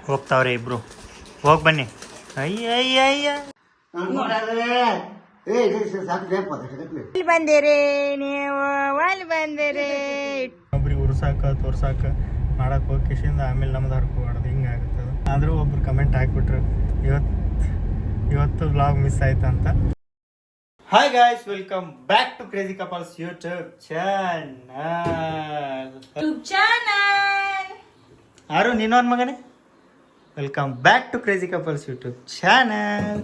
ಹೋಗ್ತಾವ್ರೆ ಇಬ್ರು. ಹೋಗಿ ಬನ್ನಿ. ಅಯ್ಯ ಅಯ್ಯ ಅಯ್ಯ ಇಲ್ಲಿ ಬಂದಿರಿ ನೀವು, ಅಲ್ಲಿ ಬಂದಿರಿ. ಒಬ್ರಿಗೆ ಉರ್ಸಾಕ ತೋರ್ಸಾಕ ಮಾಡಕ್ ಹೋಗಿ ಕಿಶಿಂದ ಆಮೇಲೆ ನಮ್ದು ಹರ್ಕೋಬಾರ್ದು, ಹಿಂಗೆ ಆಗುತ್ತದೆ. ಆದರೂ ಒಬ್ರು ಕಮೆಂಟ್ ಹಾಕ್ಬಿಟ್ರು ಇವತ್ತು ವ್ಲಾಗ್ ಮಿಸ್ ಆಯ್ತು ಅಂತ. Hi guys, welcome back to crazy couples YouTube channel. ಯಾರು ನೀನೊಂದು ಮಗನೇ? Welcome back to crazy couples YouTube channel.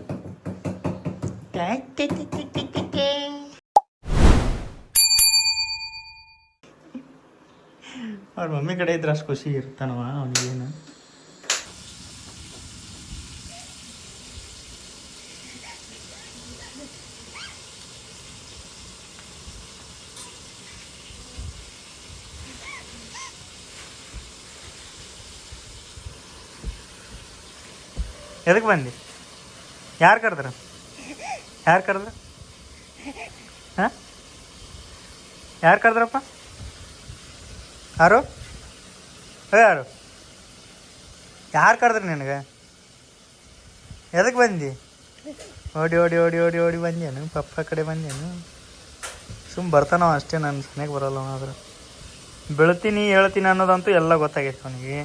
ಅವ್ರ ಮಮ್ಮಿ ಕಡೆ ಇದ್ರೆ ಅಷ್ಟು ಖುಷಿ ಇರ್ತಾನವ ಅವನಿಗೇನು. ಎದಕ್ಕೆ ಬಂದಿ? ಯಾರು ಕರೆದ್ರ? ಯಾರು ಕರೆದ್ರ? ಹಾಂ, ಯಾರು ಕರೆದ್ರಪ್ಪ? ಯಾರು ಯಾರು ಯಾರು ಕರೆದ್ರಿ ನಿನಗೆ? ಎದಕ್ಕೆ ಬಂದಿ? ಓಡಿ ಓಡಿ ಓಡಿ ಓಡಿ ಓಡಿ ಬಂದೇನು? ಪಪ್ಪ ಕಡೆ ಬಂದೇನು? ಸುಮ್ಮ ಬರ್ತಾನವ ಅಷ್ಟೇ, ನಾನು ಸನಿಯಾಗಿ ಬರೋಲ್ಲ ಅವನಾದ್ರೆ. ಬೀಳ್ತೀನಿ ಹೇಳ್ತೀನಿ ಅನ್ನೋದಂತೂ ಎಲ್ಲ ಗೊತ್ತಾಗೈತೆ ಅವನಿಗೆ.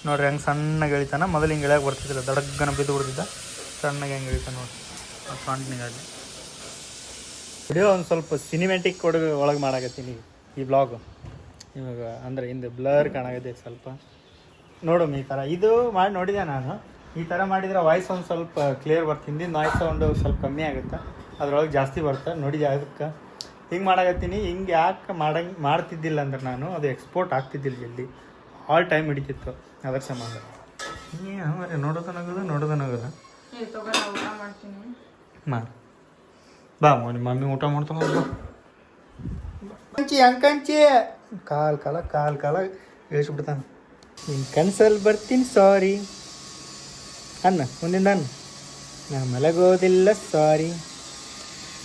ನೋಡ್ರಿ ಹೆಂಗೆ ಸಣ್ಣಗೆ ಇಳಿತಾನ. ಮೊದಲು ಹಿಂಗೆ ಇಳಿಯಾಕೆ ಬರ್ತಿದ್ದಿಲ್ಲ, ದಡಗ್ಗನ ಬಿದ್ದು ಬಿಡ್ತಿದ್ದ. ಸಣ್ಣಗೆ ಹೆಂಗೆ ಇಳಿತಾನ ನೋಡ್ರಿ ಫ್ರಂಟ್ನಿಗಾಗಲಿ. ವಿಡಿಯೋ ಒಂದು ಸ್ವಲ್ಪ ಸಿನಿಮ್ಯಾಟಿಕ್ ಒಳಗೆ ಮಾಡಾಕತ್ತೀನಿ ಈ ಬ್ಲಾಗು. ಇವಾಗ ಅಂದರೆ ಹಿಂದೆ ಬ್ಲರ್ ಕಾಣಾಗತ್ತೈತೆ ಸ್ವಲ್ಪ. ನೋಡಮ್ಮ ಈ ಥರ ಇದು ಮಾಡಿ ನೋಡಿದೆ ನಾನು. ಈ ಥರ ಮಾಡಿದರೆ ವಾಯ್ಸ್ ಒಂದು ಸ್ವಲ್ಪ ಕ್ಲಿಯರ್ ಬರ್ತದೆ. ಹಿಂದಿನ ವಾಯ್ಸ್ ಸೌಂಡು ಸ್ವಲ್ಪ ಕಮ್ಮಿ ಆಗುತ್ತೆ, ಅದ್ರೊಳಗೆ ಜಾಸ್ತಿ ಬರುತ್ತೆ. ನೋಡಿದೆ ಅದಕ್ಕೆ ಹಿಂಗೆ ಮಾಡಾಕತ್ತೀನಿ. ಹಿಂಗೆ ಯಾಕೆ ಮಾಡ್ತಿದ್ದಿಲ್ಲ ಅಂದ್ರೆ ನಾನು ಅದು ಎಕ್ಸ್ಪೋರ್ಟ್ ಆಗ್ತಿದ್ದಿಲ್ಲ ಜಲ್ದಿ, ಆಲ್ ಟೈಮ್ ಹಿಡಿತಿತ್ತು. ಅದರ ಸಂಬಂಧ ನೋಡೋದನಾಗದ ಬಾ ಮಮ್ಮಿ ಊಟ ಮಾಡ್ತಾನ. ಅಂಕಂಚಿ ಕಾಲ ಇಳಿಸ್ಬಿಡ್ತಾನೆ. ನಿನ್ನ ಕನ್ಸಲ್ಲಿ ಬರ್ತೀನಿ ಸಾರಿ ಅನ್ನ ಮುಂದಿಂದ ಅನ್ನ. ನಾ ಮಲಗೋದಿಲ್ಲ ಸಾರಿ,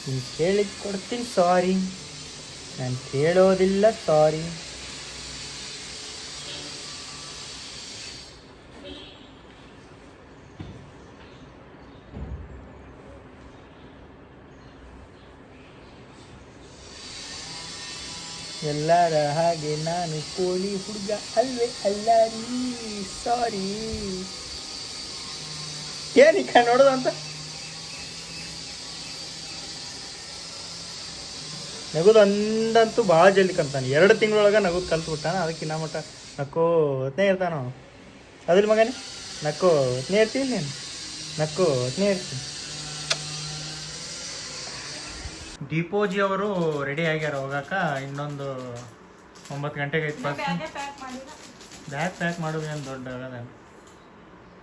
ನೀನು ಕೇಳಿದ್ ಕೊಡ್ತೀನಿ ಸಾರಿ, ನಾನು ಕೇಳೋದಿಲ್ಲ ಸಾರಿ. ಎಲ್ಲರ ಹಾಗೆ ನಾನು ಕೋಳಿ ಹುಡುಗ ಅಲ್ವೇ ಅಲ್ಲ ರೀ ಸಾರಿ. ಏನೀಗ ನೋಡೋದು ಅಂತ ನಗುದು ಅಂದಂತೂ ಭಾಳ ಜಲ್ದಿ ಕಲ್ತಾನೆ. 2 ತಿಂಗಳೊಳಗೆ ನಗುದು ಕಲ್ತ್ಬಿಟ್ಟಾನ. ಅದಕ್ಕೆ ನಾ ಮಟ್ಟ ನಕ್ಕೋತ್ನೇ ಇರ್ತಾನ ಅವನು. ಅದಿಲ್ಲ ಮಗನೇ, ನಕ್ಕೋತ್ನೇ ಇರ್ತೀನಿ ನೀನು, ನಕ್ಕೋತ್ನೇ ಇರ್ತೀನಿ. ದೀಪೋಜಿ ಅವರು ರೆಡಿ ಆಗ್ಯಾರ ಹೋಗಾಕ. ಇನ್ನೊಂದು 9 ಗಂಟೆಗೆ ಐತೆ ಬಸ್. ಬ್ಯಾಗ್ ಪ್ಯಾಕ್ ಮಾಡೋದು ಏನು ದೊಡ್ಡ ಆಗದ?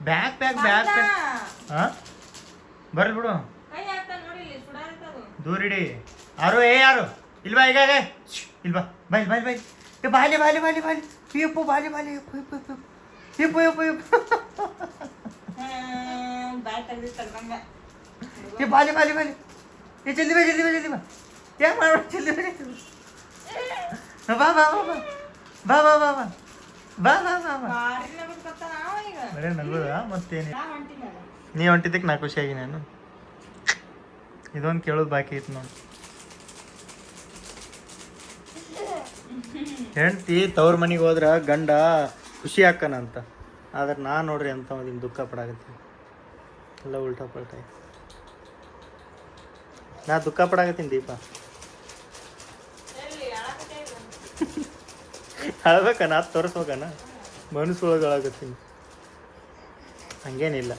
ಬ್ಯಾಗ್ ಪ್ಯಾಕ್ ಹಾಂ ಬರ್ರಿ ಬಿಡು, ದೂರಿಡಿ. ಯಾರು ಇಲ್ವಾ? ಈಗ ಇಲ್ವಾ? ಬಾಯ್ ಬಾಲಿ ಯಪ್ಪು ಬಾಲಿ ಬಾಲಿ ಜಲ್ದಿ ಬಾ ಯಾಕೆ ಮಾಡ್ಬೇಡ, ಜಲ್ದಿ ಬಾ ಬರೇ ನಲ್ಬೋದ ಮತ್ತೇನು? ನೀ ಹೊಂಟಿದ್ದಕ್ಕೆ ನಾ ಖುಷಿಯಾಗಿ. ನಾನು ಇದೊಂದು ಕೇಳೋದು ಬಾಕಿ ಐತೆ ನೋಡಿ. ಹೆಂಡ್ತಿ ತವ್ರ ಮನೆಗೆ ಹೋದ್ರೆ ಗಂಡ ಖುಷಿ ಹಾಕನಂತ. ಆದ್ರೆ ನಾ ನೋಡ್ರಿ ಅಂತ ಒಂದು ದುಃಖ ಪಡಾಕತ್ತೀನಿ. ಎಲ್ಲ ಉಲ್ಟಾ ಪಲ್ಟ ಐತೆ. ನಾ ದುಃಖ ಪಡಾಕತ್ತೀನಿ. ದೀಪ ಅಳ್ಬೇಕ, ನಾ ತೋರಿಸ್ಬೇಕನ? ಮನಸ್ಸೊಳಗೆ ಅಳಾಕತ್ತೀನಿ. ಹಂಗೇನಿಲ್ಲ,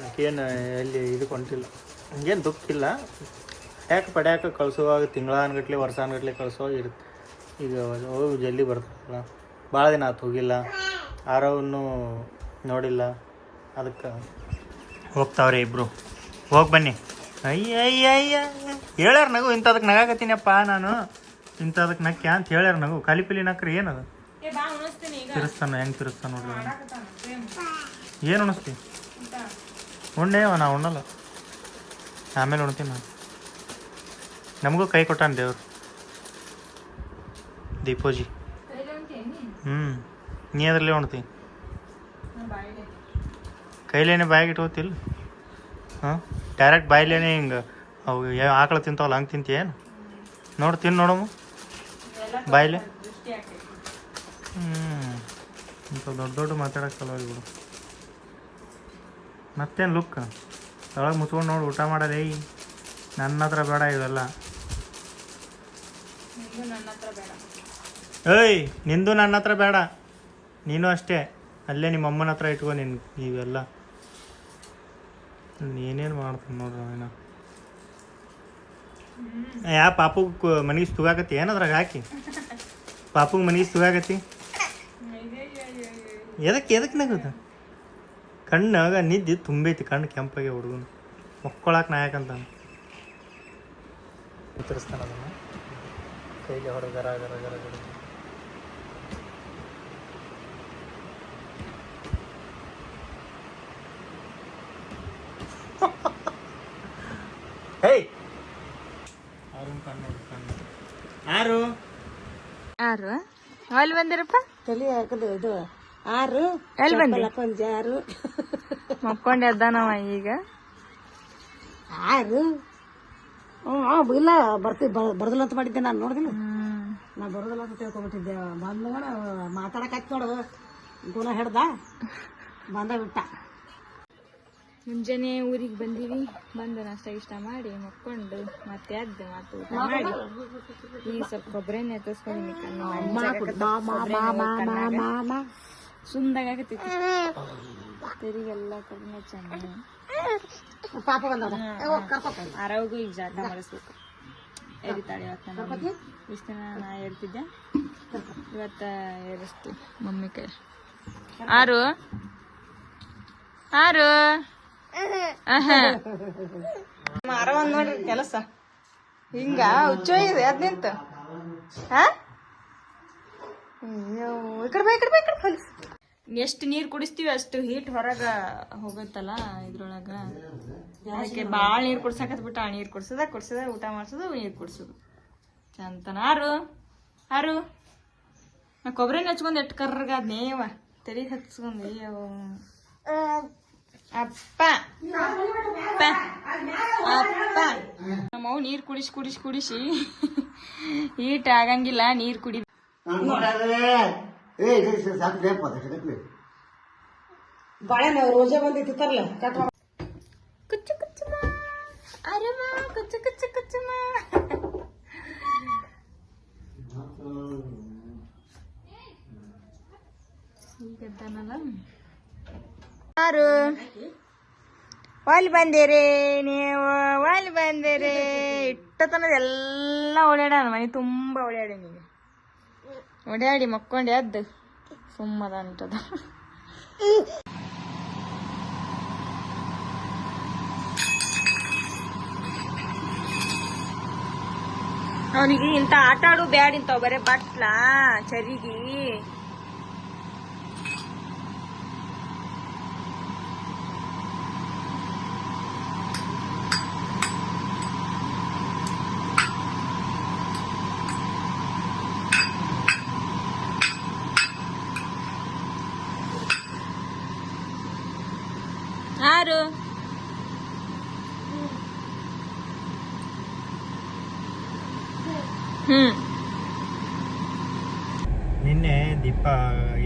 ಆಕೇನು ಎಲ್ಲಿ ಇದಕ್ಕೆ ಹೊಂಟಿಲ್ಲ, ಹಂಗೇನು ದುಃಖ ಇಲ್ಲ. ಪಡ್ಯಾಕ ಕಳಿಸುವಾಗ ತಿಂಗಳಾನ್ಗಟ್ಲೆ ವರ್ಷಾನ್ಗಟ್ಲೆ ಕಳಿಸುವಾಗ ಇರುತ್ತೆ. ಈಗ ಹೋಗಿ ಜಲ್ದಿ ಬರ್ತಾರಲ್ಲ, ಭಾಳ ದಿನ ಆತು ಹೋಗಿಲ್ಲ, ಆರವನ್ನೂ ನೋಡಿಲ್ಲ. ಅದಕ್ಕೆ ಹೋಗ್ತಾವ್ರೆ ಇಬ್ಬರು. ಹೋಗಿ ಬನ್ನಿ. ಅಯ್ಯ ಅಯ್ಯ ಅಯ್ಯ ಹೇಳ್ಯಾರ ನಗು. ಇಂಥದಕ್ಕೆ ನಗಾಕತ್ತೀನಪ್ಪ ನಾನು, ಇಂಥದಕ್ಕೆ ನಕ್ಕೆ ಅಂತ ಹೇಳ್ಯಾರ ನಗು. ಕಾಲಿಪಿಲಿ ನಕ್ರಿ ಏನದು? ತಿರ್ಸ್ತಾನ, ಹೆಂಗೆ ತಿರ್ಸ್ತಾನ ನೋಡ್ರಿ. ಏನು ಉಣಿಸ್ತಿ? ಉಣ್ಣೇವ ನಾ ಉಣ್ಣಲ್ಲ, ಆಮೇಲೆ ಉಣ್ತೀನಿ ನಾನು. ನಮಗೂ ಕೈ ಕೊಟ್ಟಾನ ದೇವ್ರು, ದೀಪೋಜಿ. ನೀ ಅದರಲ್ಲೇ ಉಣ್ತಿ. ಕೈಲೇನೆ ಬಾಯಿಗೆ ಇಟ್ಕೋತಿಲ್ಲ ಹಾಂ ಡೈರೆಕ್ಟ್ ಬಾಯಿಲೇನೆ ಹಿಂಗೆ ಅವು ಯಾವ ಆಕಳ ತಿಂತಾವಲ್ಲ ಹಂಗೆ ತಿಂತೀಯೇನು ನೋಡು ತಿನ್ನು ನೋಡಮ್ಮ ಬಾಯಿಲೆ ಇಂಥ ದೊಡ್ಡ ದೊಡ್ಡ ಮಾತಾಡೋಕೆ ಚಲೋ ಬಿಡು ಮತ್ತೇನು ಲುಕ್ ಒಳಗೆ ಮುಚ್ಕೊಂಡು ನೋಡಿ ಊಟ ಮಾಡಲೇ ನನ್ನ ಹತ್ರ ಬೇಡ ಇವೆಲ್ಲ ಏಯ್ ನಿಂದು ನನ್ನ ಹತ್ರ ಬೇಡ ನೀನು ಅಷ್ಟೇ ಅಲ್ಲೇ ನಿಮ್ಮ ಅಮ್ಮನ ಹತ್ರ ಇಟ್ಕೊ ನಿನ್ನ ಇವೆಲ್ಲ ನೀನೇನು ಮಾಡ್ತೀನಿ ನೋಡ್ರಿ ಏನೋ ಯಾ ಪಾಪು ಮನೆಗೆ ತುಗಾಕತ್ತಿ ಏನದ್ರಾಗ ಹಾಕಿ ಪಾಪುಗೆ ಮನೆಗೆ ತುಗಾಕತ್ತಿ ಎದಕ್ಕೆ ನಗದ ಕಣ್ಣಾಗ ನಿದ್ದೆ ತುಂಬೈತಿ ಕಣ್ಣು ಕೆಂಪಾಗೆ ಹುಡುಗನು ಮಕ್ಕಳಾಕ ನಾಯಕಂತ ವಿತರಿಸ್ತಾನ ಅದನ್ನು ಕೈಗೆ ಹೊರ ಗರ ಗರ ಗರ ಗರ ಹೇಯ್ ಆರು ಕಣ್ಣು ನೋಡಿ ಕಣ್ಣು ಆರು ಅಲ್ಲಿ ಬಂದಿರಪ್ಪ ತಲೆ ಹಾಕದು ಇದು 6 ಎಲ್ಲಿ ಬಂದಿ ಪಂಜ 6 ಮಕ್ಕೊಂಡೆ ಎದ್ದಾನವ ಈಗ 6 ಇಲ್ಲ ಬರ್ದಿಲ್ಲ ಅಂತ ಮಾಡಿದ್ದೆ ನಾನು ನೋಡಿದಿಲ್ಲ ನಾ ಬರೋದಿಲ್ಲ ಅಂತ ತಿಳ್ಕೊಬಿಟ್ಟಿದ್ದೆ ಬಂದವಣ ಮಾತಾಡಕತ್ತಿ ನೋಡು ಗುಣ ಹಿಡ್ದ ಬಂದ ಬಿಟ್ಟ ಮುಂಜಾನೆ ಊರಿಗೆ ಬಂದೀವಿ ಬಂದು ನಾಷ್ಟ ಇಷ್ಟ ಮಾಡಿ ಮಕ್ಕೊಂಡು ಮತ್ತೆ ಎದ್ದು ಮತ್ತೆ ಊಟ ಮಾಡಿ ಈಗ ಸ್ವಲ್ಪ ಕೊಬ್ಬರಿ ಎಣ್ಣೆ ಎತ್ತಿಸ್ಕೊಂಡಿನಿ ಕಣ್ಣು ಸುಂದಾಗತ್ತೈತಿ ತೆರಿಗೆಲ್ಲ ಕಡಿಮೆ ಚೆನ್ನಾಗಿ ಪಾಪ ಬಂದ ಆರವಗೂ ಈಗ ಜಾಟ ಮಾಡಿಸ್ಬೇಕು ಎರಿತಾಳೆ ಇವತ್ತು ನಾನು ಇಷ್ಟು ದಿನ ನಾ ಏರ್ತಿದ್ದೆ ಇವತ್ತು ಏರಿಸ್ತೀವಿ ಮಮ್ಮಿ ಕೈ ಆರು ನೋಡ್ರಿ ಕೆಲಸ ಹಿಂಗ ಹುಚ್ಚೋ ಇದೆ ಅದ್ ನಿಂತ ಎಷ್ಟು ನೀರ್ ಕುಡಿಸ್ತೀವಿ ಅಷ್ಟು ಹೀಟ್ ಹೊರಗ ಹೋಗುತ್ತಲ್ಲ ಇದ್ರೊಳಗ ಅದಕ್ಕೆ ಬಾಳ ನೀರ್ ಕುಡ್ಸಕತ್ ಬಿಟ್ಟ ನೀರ್ ಕುಡ್ಸದ ಊಟ ಮಾಡ್ಸೋದು ನೀರ್ ಕುಡ್ಸೋದು ಚಂತನ ಆರು ನಾ ಕೊಬ್ಬರಿ ಹಚ್ಕೊಂಡ್ ಎಟ್ ಕರ್ರಗ ನೇವ ತೆರಿಗೆ ಹಚ್ಕೊಂಡ್ ಅಪ್ಪ ನಮ್ಮವ್ ನೀರ್ ಕುಡಿಸಿ ಹೀಟ್ ಆಗಂಗಿಲ್ಲ ನೀರ್ ಕುಡಿ ಬಾಳೆನ ರೋಜೆ ಬಂದಿತ್ತು ತರ್ಲ ಕುಚ್ಚು ಕುಚ್ಚುಮ ಅರಮ ಕುಚ್ಚು ಕುಚ್ಚು ಕುಚ್ಚುಮ ಈಗದ್ದಾನಲ್ಲ ಯಾರು ಒಲ್ಲಿ ಬಂದಿರಿ ನೀವು ಒಲ್ಲಿ ಬಂದಿರಿ ಇಟ್ಟತನದ ಎಲ್ಲ ಓಡಾಡ ಮನೆ ತುಂಬ ಓಡಾಡಿ ನೀವು ಓಡಾಡಿ ಮಕ್ಕೊಂಡು ಎದ್ದು ಸುಮ್ಮದ ಅಂತದ ಅವನಿಗೆ ಇಂಥ ಆಟ ಆಡು ಬ್ಯಾಡ್ ಇಂತಾವ ಬರೇ ಬಟ್ಲ ಚರಿಗೆ ಆರು ನಿನ್ನೆ ದೀಪ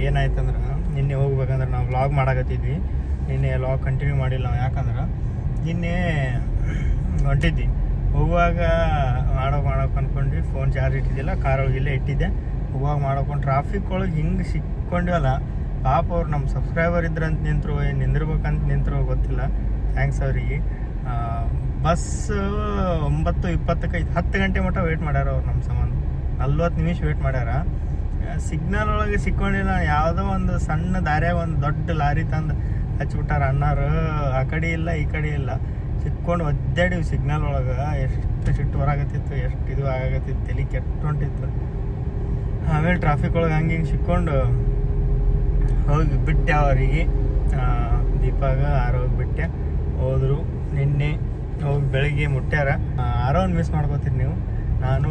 ಏನಾಯ್ತಂದ್ರೆ ನಿನ್ನೆ ಹೋಗ್ಬೇಕಂದ್ರೆ ನಾವು ವ್ಲಾಗ್ ಮಾಡಕತ್ತಿದ್ವಿ ನಿನ್ನೆ ವ್ಲಾಗ್ ಕಂಟಿನ್ಯೂ ಮಾಡಿಲ್ಲ ನಾವು ಯಾಕಂದ್ರೆ ನಿನ್ನೆ ಹೊಂಟಿದ್ವಿ ಹೋಗುವಾಗ ಮಾಡೋಕೆ ಅಂದ್ಕೊಂಡ್ವಿ ಫೋನ್ ಚಾರ್ಜ್ ಇಟ್ಟಿದ್ದಿಲ್ಲ ಕಾರೊಳಗೆ ಇಲ್ಲೇ ಇಟ್ಟಿದ್ದೆ ಹೋಗುವಾಗ ಮಾಡ್ಕೊಂಡು ಟ್ರಾಫಿಕ್ ಒಳಗೆ ಹಿಂಗೆ ಸಿಕ್ಕೊಂಡಿವಲ್ಲ ಪಾಪ ಅವ್ರು ನಮ್ಮ ಸಬ್ಸ್ಕ್ರೈಬರ್ ಇದ್ರಂತ ನಿಂತರು ಏನು ನಿಂದಿರ್ಬೇಕಂತ ನಿಂತರು ಗೊತ್ತಿಲ್ಲ ಥ್ಯಾಂಕ್ಸ್ ಅವರಿಗೆ ಬಸ್ 9:20 10 ಗಂಟೆ ಮಟ್ಟ ವೇಟ್ ಮಾಡ್ಯಾರ ಅವ್ರು ನಮ್ಮ ಸಂಬಂಧ 40 ನಿಮಿಷ ವೇಟ್ ಮಾಡ್ಯಾರ ಸಿಗ್ನಲ್ ಒಳಗೆ ಸಿಕ್ಕೊಂಡಿಲ್ಲ ಯಾವುದೋ ಒಂದು ಸಣ್ಣ ದಾರ್ಯಾಗ ಒಂದು ದೊಡ್ಡ ಲಾರಿ ತಂದು ಹಚ್ಬಿಟ್ಟಾರ ಅಣ್ಣಾರು ಆ ಕಡೆ ಇಲ್ಲ ಈ ಕಡೆ ಇಲ್ಲ ಸಿಕ್ಕೊಂಡು ಒದ್ದಾಡಿವಿ ಸಿಗ್ನಲ್ ಒಳಗೆ ಎಷ್ಟು ಸಿಟ್ಟು ಬರಾಕತ್ತಿತ್ತು ಎಷ್ಟು ಇದು ಆಗತ್ತಿತ್ತು ತಲೆ ಕೆಟ್ಟು ಹೊಂಟಿತ್ತು ಆಮೇಲೆ ಟ್ರಾಫಿಕ್ ಒಳಗೆ ಹಂಗೆ ಹಿಂಗೆ ಸಿಕ್ಕೊಂಡು ಹೋಗಿ ಬಿಟ್ಟೆ ಅವರಿಗೆ ದೀಪಾಗ ಆರೋಗಿ ಬಿಟ್ಟೆ ಹೋದರು ನಿನ್ನೆ ಹೋಗಿ ಬೆಳಗ್ಗೆ ಮುಟ್ಟ್ಯಾರ ಆರೋನ್ ಮಿಸ್ ಮಾಡ್ಕೋತೀರಿ ನೀವು ನಾನು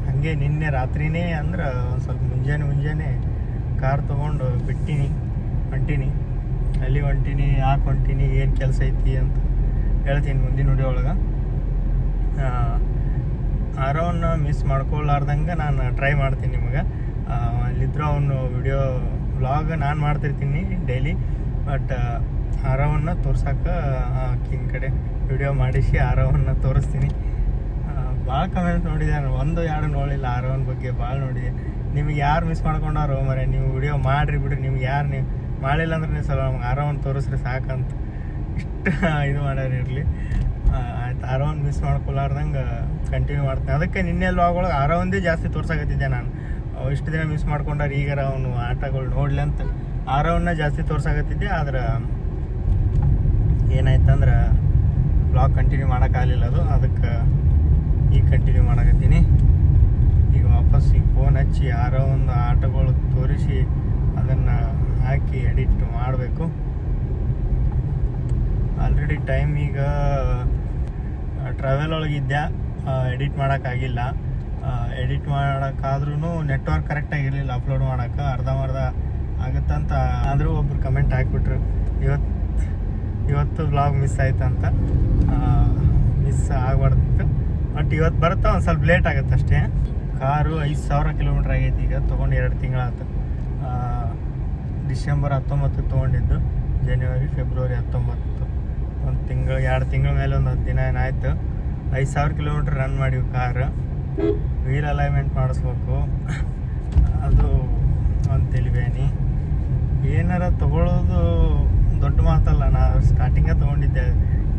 ಹಾಗೆ ನಿನ್ನೆ ರಾತ್ರಿನೇ ಅಂದ್ರೆ ಒಂದು ಸ್ವಲ್ಪ ಮುಂಜಾನೆ ಕಾರ್ ತೊಗೊಂಡು ಬಿಟ್ಟಿನಿ ಹೊಂಟೀನಿ, ಅಲ್ಲಿ ಹೊಂಟೀನಿ, ಯಾಕೆ ಹೊಂಟೀನಿ, ಏನು ಕೆಲಸ ಐತಿ ಅಂತ ಹೇಳ್ತೀನಿ ಮುಂದಿನ ವಿಡಿಯೋ ಒಳಗೆ. ಆರವನ್ನ ಮಿಸ್ ಮಾಡ್ಕೊಳ್ಳಾರ್ದಂಗೆ ನಾನು ಟ್ರೈ ಮಾಡ್ತೀನಿ ನಿಮಗೆ. ಅಲ್ಲಿದ್ದರೂ ಅವನು ವಿಡಿಯೋ ವ್ಲಾಗ್ ನಾನು ಮಾಡ್ತಿರ್ತೀನಿ ಡೈಲಿ, ಬಟ್ ಆರವನ್ನ ತೋರ್ಸೋಕೆ ಆಕಿನ ಕಡೆ ವಿಡಿಯೋ ಮಾಡಿಸಿ ಆರವನ್ನ ತೋರಿಸ್ತೀನಿ. ಭಾಳ ಕಮೆಂಟ್ ನೋಡಿದೆ, 1-2 ನೋಡಿಲ್ಲ ಆರವನ ಬಗ್ಗೆ, ಭಾಳ ನೋಡಿದೆ. ನಿಮಗೆ ಯಾರು ಮಿಸ್ ಮಾಡ್ಕೊಂಡಾರೋ ಮರೆ ನೀವು ವಿಡಿಯೋ ಮಾಡಿರಿ ಬಿಡ್ರಿ, ನಿಮ್ಗೆ ಯಾರು ನೀವು ಮಾಡಿಲ್ಲ ಅಂದ್ರೆ ನೀವು ಸ್ವಲ್ಪ ನಮ್ಗೆ ಆರವನ್ನ ತೋರಿಸ್ರಿ ಸಾಕಂತ ಇಷ್ಟು ಇದು ಮಾಡ್ಯಾರ ಇರಲಿ. ಆಯ್ತು, ಆರವನ್ನ ಮಿಸ್ ಮಾಡ್ಕೊಲಾರ್ದಂಗೆ ಕಂಟಿನ್ಯೂ ಮಾಡ್ತೀನಿ. ಅದಕ್ಕೆ ನಿನ್ನೆ ವ್ಲಾಗೊಳಗೆ ಆರವಂದೇ ಜಾಸ್ತಿ ತೋರ್ಸಕತ್ತಿದ್ದೆ ನಾನು. ಇಷ್ಟು ದಿನ ಮಿಸ್ ಮಾಡ್ಕೊಂಡಾರ ಈಗಾರ ಅವನು ಆಟಗಳು ನೋಡ್ಲಿ ಅಂತ ಆರವನ್ನ ಜಾಸ್ತಿ ತೋರ್ಸಕತ್ತಿದ್ದೆ. ಆದ್ರೆ ಏನಾಯ್ತಂದ್ರೆ ವ್ಲಾಗ್ ಕಂಟಿನ್ಯೂ ಮಾಡೋಕ್ಕಾಗಲಿಲ್ಲ, ಅದು ಅದಕ್ಕೆ ಈಗ ಕಂಟಿನ್ಯೂ ಮಾಡಕತ್ತೀನಿ. ಈಗ ವಾಪಸ್ ಈಗ ಫೋನ್ ಹಚ್ಚಿ ಯಾರೋ ಒಂದು ಆಟಗಳು ತೋರಿಸಿ ಅದನ್ನು ಹಾಕಿ ಎಡಿಟ್ ಮಾಡಬೇಕು. ಆಲ್ರೆಡಿ ಟೈಮ್ ಈಗ ಟ್ರಾವೆಲ್ ಒಳಗಿದ್ದೆ, ಎಡಿಟ್ ಮಾಡೋಕ್ಕಾಗಿಲ್ಲ. ಎಡಿಟ್ ಮಾಡೋಕ್ಕಾದ್ರೂ ನೆಟ್ವರ್ಕ್ ಕರೆಕ್ಟಾಗಿರಲಿಲ್ಲ ಅಪ್ಲೋಡ್ ಮಾಡೋಕೆ, ಅರ್ಧಂಬರ್ಧ ಆಗುತ್ತಂತ. ಆದರೂ ಒಬ್ರು ಕಮೆಂಟ್ ಹಾಕ್ಬಿಟ್ರು ಇವತ್ತು ವ್ಲಾಗ್ ಮಿಸ್ ಆಯ್ತಂತ. ಮಿಸ್ ಆಗಬಾರ್ದಿತ್ತು, ಬಟ್ ಇವತ್ತು ಬರುತ್ತಾ ಒಂದು ಸ್ವಲ್ಪ ಲೇಟ್ ಆಗುತ್ತೆ ಅಷ್ಟೇ. ಕಾರು 5,000 ಕಿಲೋಮೀಟ್ರ್ ಆಗೈತಿ ಈಗ, ತೊಗೊಂಡು 2 ತಿಂಗಳಾಯ್ತು. ಡಿಸೆಂಬರ್ 19 ತೊಗೊಂಡಿದ್ದು, ಜನವರಿ ಫೆಬ್ರವರಿ 19, 1 ತಿಂಗಳು 2 ತಿಂಗಳ ಮೇಲೆ ಒಂದು 10 ದಿನ ಏನಾಯ್ತು. 5,000 ಕಿಲೋಮೀಟ್ರ್ ರನ್ ಮಾಡಿವಿ ಕಾರು. ವೀಲ್ ಅಲೈನ್ಮೆಂಟ್ ಮಾಡಿಸ್ಬೇಕು, ಅದು ಒಂದು ತಿಳಿಬೇನಿ. ಏನಾರ ತೊಗೊಳ್ಳೋದು ದೊಡ್ಡ ಮಾತಲ್ಲ. ನಾನು ಸ್ಟಾರ್ಟಿಂಗೇ ತೊಗೊಂಡಿದ್ದೆ,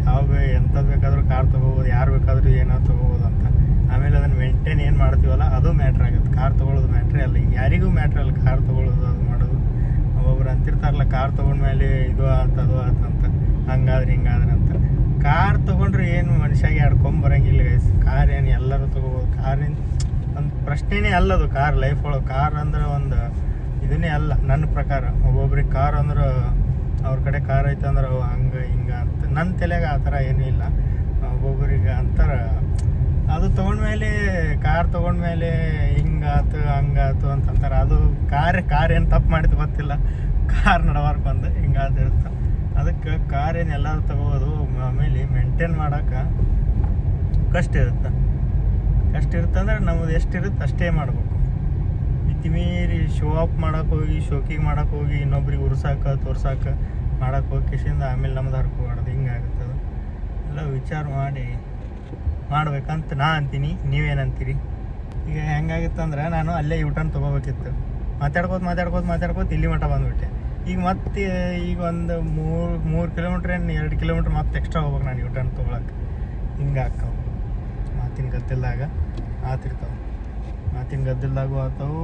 ಯಾವಾಗ ಎಂಥದ್ದು ಬೇಕಾದರೂ ಕಾರ್ ತೊಗೋಬೋದು, ಯಾರು ಬೇಕಾದರೂ ಏನೋ ತೊಗೋಬೋದು ಅಂತ. ಆಮೇಲೆ ಅದನ್ನು ಮೇಂಟೈನ್ ಏನು ಮಾಡ್ತೀವಲ್ಲ ಅದು ಮ್ಯಾಟ್ರ್ ಆಗುತ್ತೆ. ಕಾರ್ ತೊಗೊಳ್ಳೋದು ಮ್ಯಾಟ್ರೇ ಅಲ್ಲ, ಈಗ ಯಾರಿಗೂ ಮ್ಯಾಟ್ರ್ ಅಲ್ಲ ಕಾರ್ ತೊಗೊಳ್ಳೋದು, ಅದು ಮಾಡೋದು. ಒಬ್ಬೊಬ್ರು ಅಂತಿರ್ತಾರಲ್ಲ ಕಾರ್ ತೊಗೊಂಡ್ಮೇಲೆ ಇದು ಆಯ್ತು ಅದು ಆಯ್ತಂತ, ಹಂಗಾದ್ರೆ ಹಿಂಗಾದ್ರೆ ಅಂತ. ಕಾರ್ ತೊಗೊಂಡ್ರೆ ಏನು ಮನುಷ್ಯಾಗೆ ಆಡ್ಕೊಂಬರಂಗಿಲ್ಲ ಗೈಸ್. ಕಾರ್ ಏನು ಎಲ್ಲರೂ ತೊಗೋಬೋದು, ಕಾರಿನ ಒಂದು ಪ್ರಶ್ನೆನೇ ಅಲ್ಲದು. ಕಾರ್ ಲೈಫ್ ಒಳಗೆ ಕಾರ್ ಅಂದ್ರೆ ಒಂದು ಇದನ್ನೇ ಅಲ್ಲ ನನ್ನ ಪ್ರಕಾರ. ಒಬ್ಬೊಬ್ರಿಗೆ ಕಾರ್ ಅಂದ್ರೆ ಅವ್ರ ಕಡೆ ಕಾರ್ ಐತೆ ಅಂದ್ರೆ ಹಂಗೆ ಹಿಂಗೆ ಅಂತ, ನನ್ನ ತಲೆಗೆ ಆ ಥರ ಏನೂ ಇಲ್ಲ. ಒಬ್ಬೊಬ್ಬರಿಗೆ ಅಂತಾರೆ ಅದು ತೊಗೊಂಡ್ಮೇಲೆ, ಕಾರ್ ತೊಗೊಂಡ್ಮೇಲೆ ಹಿಂಗಾತು ಹಂಗಾತು ಅಂತಂತಾರೆ. ಅದು ಕಾರ್ ಏನು ತಪ್ಪು ಮಾಡಿದ್ದು ಗೊತ್ತಿಲ್ಲ, ಕಾರ್ ನಡವರ್ಕ್ ಬಂದು ಹಿಂಗಾತು ಇರುತ್ತೆ. ಅದಕ್ಕೆ ಕಾರ್ ಏನು ಎಲ್ಲರೂ ತೊಗೋಬೋದು, ಆಮೇಲೆ ಮೇಂಟೈನ್ ಮಾಡೋಕೆ ಕಷ್ಟ ಇರುತ್ತೆ ಅಂದ್ರೆ ನಮ್ಮದು ಎಷ್ಟಿರುತ್ತೆ ಅಷ್ಟೇ ಮಾಡಬೇಕು. ಮಿತಿಮೀರಿ ಶೋ ಆಫ್ ಮಾಡೋಕೆ ಹೋಗಿ, ಶೋಕಿಗೆ ಮಾಡೋಕೆ ಹೋಗಿ, ಇನ್ನೊಬ್ರಿಗೆ ಉರ್ಸಾಕ ತೋರ್ಸಾಕ ಮಾಡೋಕೆ ಹೋಗಿ ಕಿಶಿಂದ ಆಮೇಲೆ ನಮ್ದು ಹರ್ಕೋಬಾರ್ದು, ಹಿಂಗಾಗುತ್ತೆ. ಅದು ಎಲ್ಲ ವಿಚಾರ ಮಾಡಿ ಮಾಡ್ಬೇಕಂತ ನಾ ಅಂತೀನಿ. ನೀವೇನಂತೀರಿ? ಈಗ ಹೆಂಗಾಗಿತ್ತಂದ್ರೆ ನಾನು ಅಲ್ಲೇ ಯೂಟರ್ನ್ ತೊಗೋಬೇಕಿತ್ತು, ಮಾತಾಡ್ಕೋತ ಇಲ್ಲಿ ಮಟ್ಟ ಬಂದುಬಿಟ್ಟೆ. ಈಗ ಮತ್ತೆ ಈಗ ಒಂದು 3 ಕಿಲೋಮೀಟ್ರ್ ಏನು 2 ಕಿಲೋಮೀಟ್ರ್ ಮತ್ತೆ ಎಕ್ಸ್ಟ್ರಾ ಹೋಗ್ಬೇಕು ನಾನು ಯೂಟರ್ನ್ ತೊಗೊಳಕ್ಕೆ. ಹಿಂಗೆ ಹಾಕವು ಮಾತಿನ ಗದ್ದಲ್ದಾಗ ಆತಿರ್ತಾವೆ, ಮಾತಿನ ಗದ್ದಲ್ದಾಗೂ ಆತವು.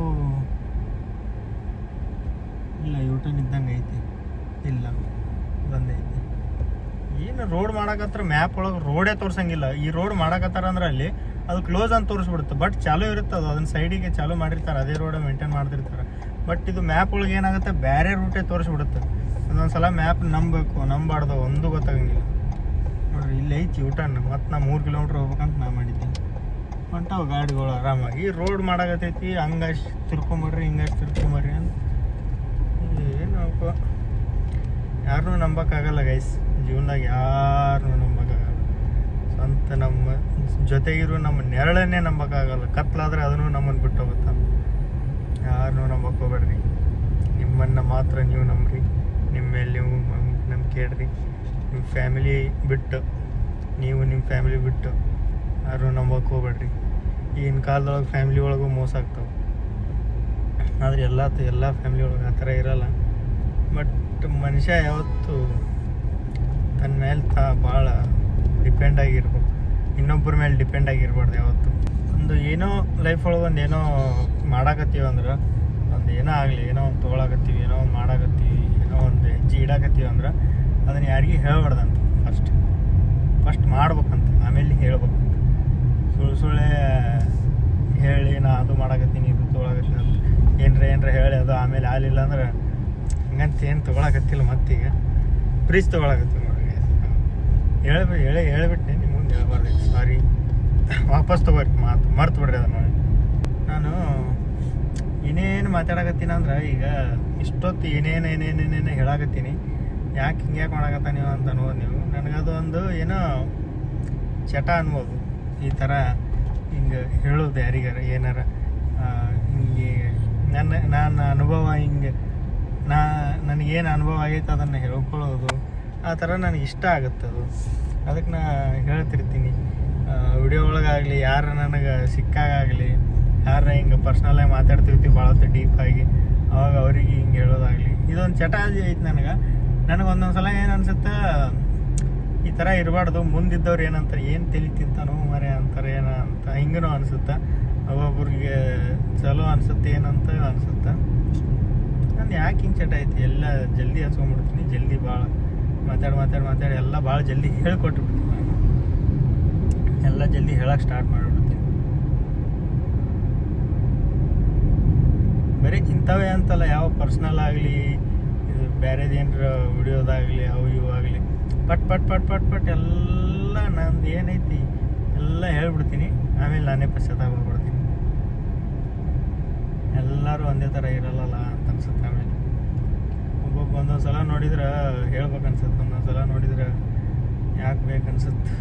ಇಲ್ಲ ಯೂಟರ್ನ್ ಇದ್ದಂಗೆ ಐತಿ, ಇಲ್ಲ ಬಂದೈತಿ. ಏನು ರೋಡ್ ಮಾಡಕತ್ರ ಮ್ಯಾಪ್ ಒಳಗೆ ರೋಡೇ ತೋರ್ಸಂಗಿಲ್ಲ. ಈ ರೋಡ್ ಮಾಡಕತ್ತಾರ ಅಂದ್ರೆ ಅಲ್ಲಿ ಅದು ಕ್ಲೋಸ್ ಅಂತ ತೋರಿಸ್ಬಿಡುತ್ತೆ, ಬಟ್ ಚಾಲೂ ಇರುತ್ತೆ. ಅದು ಅದನ್ನ ಸೈಡಿಗೆ ಚಾಲೂ ಮಾಡಿರ್ತಾರೆ, ಅದೇ ರೋಡ ಮೇಂಟೈನ್ ಮಾಡ್ತಿರ್ತಾರೆ. ಬಟ್ ಇದು ಮ್ಯಾಪ್ ಒಳಗೆ ಏನಾಗುತ್ತೆ, ಬೇರೆ ರೂಟೇ ತೋರಿಸ್ಬಿಡುತ್ತೆ. ಒಂದೊಂದು ಸಲ ಮ್ಯಾಪ್ ನಂಬಾರ್ದು, ಒಂದು ಗೊತ್ತಾಗಂಗಿಲ್ಲ. ನೋಡ್ರಿ ಇಲ್ಲಿ ಐತಿ ಯೂಟರ್ನ್, ಮತ್ತು ನಾ 3 ಕಿಲೋಮೀಟ್ರ್ ಹೋಗ್ಬೇಕಂತ ನಾ ಮಾಡಿದ್ದೀನಿ. ಹೊಂಟಾವ ಗಾಡಿಗಳು ಆರಾಮಾಗಿ. ರೋಡ್ ಮಾಡಕತ್ತೈತಿ, ಹಂಗಷ್ಟು ತಿರ್ಕೊಂಬರ್ರಿ ಹಿಂಗಷ್ಟು ತಿರ್ಕೊಂಬರ್ರಿ ಅಂತ. ಏನಪ್ಪ, ಯಾರನ್ನೂ ನಂಬೋಕ್ಕಾಗಲ್ಲ ಗೈಸ್ ಜೀವನದಾಗ, ಯಾರನ್ನೂ ನಂಬೋಕ್ಕಾಗಲ್ಲ. ಸ್ವಂತ ನಮ್ಮ ಜೊತೆಗಿರೋ ನಮ್ಮ ನೆರಳನ್ನೇ ನಂಬೋಕ್ಕಾಗಲ್ಲ. ಕತ್ಲಾದ್ರೆ ಅದನ್ನು ನಮ್ಮನ್ನು ಬಿಟ್ಟು ಹೋಗುತ್ತೆ. ಯಾರನ್ನೂ ನಂಬಕ್ಕೆ ಹೋಗ್ಬೇಡ್ರಿ, ನಿಮ್ಮನ್ನು ಮಾತ್ರ ನೀವು ನಂಬ್ರಿ. ನಿಮ್ಮ ಮೇಲೆ ನೀವು ನಂಬಿಕೆ ಇಡ್ರಿ. ನಿಮ್ಮ ಫ್ಯಾಮಿಲಿ ಬಿಟ್ಟು, ನೀವು ನಿಮ್ಮ ಫ್ಯಾಮಿಲಿ ಬಿಟ್ಟು ಯಾರು ನಂಬಕ್ಕೆ ಹೋಗ್ಬೇಡ್ರಿ. ಈಗಿನ ಕಾಲದೊಳಗೆ ಫ್ಯಾಮಿಲಿ ಒಳಗೂ ಮೋಸ ಆಗ್ತಾವೆ, ಆದರೆ ಎಲ್ಲ ಫ್ಯಾಮಿಲಿ ಒಳಗೆ ಆ ಥರ ಇರೋಲ್ಲ. ಬಟ್ ಮನುಷ್ಯ ಯಾವತ್ತು ತನ್ನ ಮೇಲೆ ಭಾಳ ಡಿಪೆಂಡ್ ಆಗಿರ್ಬೇಕು, ಇನ್ನೊಬ್ಬರ ಮೇಲೆ ಡಿಪೆಂಡ್ ಆಗಿರ್ಬಾರ್ದು ಯಾವತ್ತು. ಒಂದು ಏನೋ ಲೈಫ್ ಒಳಗೆ ಒಂದು ಏನೋ ಮಾಡಾಕತ್ತೀವಿ ಅಂದ್ರೆ, ಒಂದು ಏನೋ ಆಗಲಿ, ಏನೋ ಒಂದು ತೊಗೊಳಕತ್ತೀವಿ, ಏನೋ ಒಂದು ಮಾಡಾಕತ್ತೀವಿ, ಏನೋ ಒಂದು ಹೆಜ್ಜೆ ಇಡಾಕತ್ತೀವಿ ಅಂದ್ರೆ ಅದನ್ನು ಯಾರಿಗೂ ಹೇಳ್ಬಾರ್ದಂತ. ಫಸ್ಟ್ ಮಾಡ್ಬೇಕಂತ, ಆಮೇಲೆ ಹೇಳ್ಬೇಕಂತ. ಸುಳ್ಳೆ ಹೇಳಿ ನಾ ಅದು ಮಾಡಾಕತ್ತೀನಿ, ಇದು ತೊಗೊಳಕತ್ತೀನಿ ಅಂತ ಏನರ ಹೇಳಿ ಅದು ಆಮೇಲೆ ಆಗಲಿಲ್ಲ ಅಂದ್ರೆ ಹಂಗಂತ ಏನು ತೊಗೊಳಕತ್ತಿಲ್ಲ. ಮತ್ತೀಗ ಫ್ರಿಜ್ ತೊಗೊಳಕತ್ತೀವಿ ನೋಡ್ರಿ. ಹೇಳಿಬಿಟ್ಟೆ ನಿಮ್ಮ ಮುಂದೆ ಹೇಳ್ಬಾರ್ದು, ಸಾರಿ. ವಾಪಸ್ ತೊಗೊರಿ, ಮರ್ತು ಬಿಡ್ರಿ ಅದನ್ನು. ನಾನು ಇನ್ನೇನು ಮಾತಾಡಕತ್ತೀನಿ ಅಂದ್ರೆ ಈಗ ಇಷ್ಟೊತ್ತು ಏನೇನೇನೇನೇನೇನು ಹೇಳಾಕತ್ತೀನಿ, ಯಾಕೆ ಹಿಂಗ್ಯಾಕೆ ಮಾಡಾಕತ್ತ ನೀವು ಅಂತ ಅನ್ನೋದು ನೀವು. ನನಗದು ಒಂದು ಏನೋ ಚಟ ಅನ್ಬೋದು, ಈ ಥರ ಹಿಂಗೆ ಹೇಳೋದು ಯಾರಿಗಾರ ಏನಾರ ಹಿಂಗೆ ನನ್ನ ಅನುಭವ ಹಿಂಗೆ ನನಗೇನು ಅನುಭವ ಆಗೈತೆ ಅದನ್ನು ಹೇಳ್ಕೊಳ್ಳೋದು, ಆ ಥರ ನನಗೆ ಇಷ್ಟ ಆಗುತ್ತೆ ಅದು. ಅದಕ್ಕೆ ನಾ ಹೇಳ್ತಿರ್ತೀನಿ ವಿಡಿಯೋ ಒಳಗಾಗಲಿ, ಯಾರು ನನಗೆ ಸಿಕ್ಕಾಗಲಿ, ಯಾರ ಹಿಂಗೆ ಪರ್ಸ್ನಲಾಗಿ ಮಾತಾಡ್ತಿರ್ತೀವಿ ಭಾಳ ಹೊತ್ತು ಡೀಪಾಗಿ, ಅವಾಗ ಅವ್ರಿಗೆ ಹಿಂಗೆ ಹೇಳೋದಾಗಲಿ, ಇದೊಂದು ಚಟ ಐತೆ ನನಗೆ. ಒಂದೊಂದು ಸಲ ಏನು ಅನ್ಸುತ್ತೆ, ಈ ಥರ ಇರಬಾರ್ದು, ಮುಂದಿದ್ದವ್ರು ಏನಂತಾರೆ, ಏನು ತಲೆ ತಿಂತಾನೋ ಮರೆ ಅಂತಾರೆ ಏನೋ ಅಂತ ಹಿಂಗೂ ಅನಿಸುತ್ತೆ. ಒಬ್ಬೊಬ್ರಿಗೆ ಚಲೋ ಅನಿಸುತ್ತೆ ಏನಂತ ಅನಿಸುತ್ತೆ. ನಂದು ಯಾಕೆ ಹಿಂಗೆ ಚಟ ಐತಿ, ಎಲ್ಲ ಜಲ್ದಿ ಹಚ್ಕೊಂಡ್ಬಿಡ್ತೀನಿ, ಜಲ್ದಿ ಭಾಳ ಮಾತಾಡಿ ಎಲ್ಲ ಭಾಳ ಜಲ್ದಿ ಹೇಳ್ಕೊಟ್ಬಿಡ್ತೀನಿ ನಾನು, ಎಲ್ಲ ಜಲ್ದಿ ಹೇಳಕ್ಕೆ ಸ್ಟಾರ್ಟ್ ಮಾಡಿಬಿಡ್ತೀನಿ. ಬರೀ ಇಂಥವೇ ಅಂತಲ್ಲ, ಯಾವ ಪರ್ಸ್ನಲ್ ಆಗಲಿ, ಇದು ಬೇರೆದು ಏನಾರ ವಿಡಿಯೋದಾಗಲಿ, ಅವು ಇವು ಆಗಲಿ, ಪಟ್ ಎಲ್ಲ ನಂದು ಏನೈತಿ ಎಲ್ಲ ಹೇಳ್ಬಿಡ್ತೀನಿ. ಆಮೇಲೆ ನಾನೇ ಪಶ್ಚಾತ್ತಾಪ ಪಡ್ತೀನಿ. ಎಲ್ಲರೂ ಒಂದೇ ಥರ ಇರಲ್ಲ ಅಂತ ಅನ್ಸುತ್ತೆ. ಆಮೇಲೆ ಒಂದೊಂದು ಸಲ ನೋಡಿದ್ರೆ ಹೇಳ್ಬೇಕು ಅನ್ಸುತ್ತೆ, ಒಂದೊಂದು ಸಲ ನೋಡಿದ್ರೆ ಯಾಕೆ ಬೇಕು ಅನ್ಸುತ್ತೆ.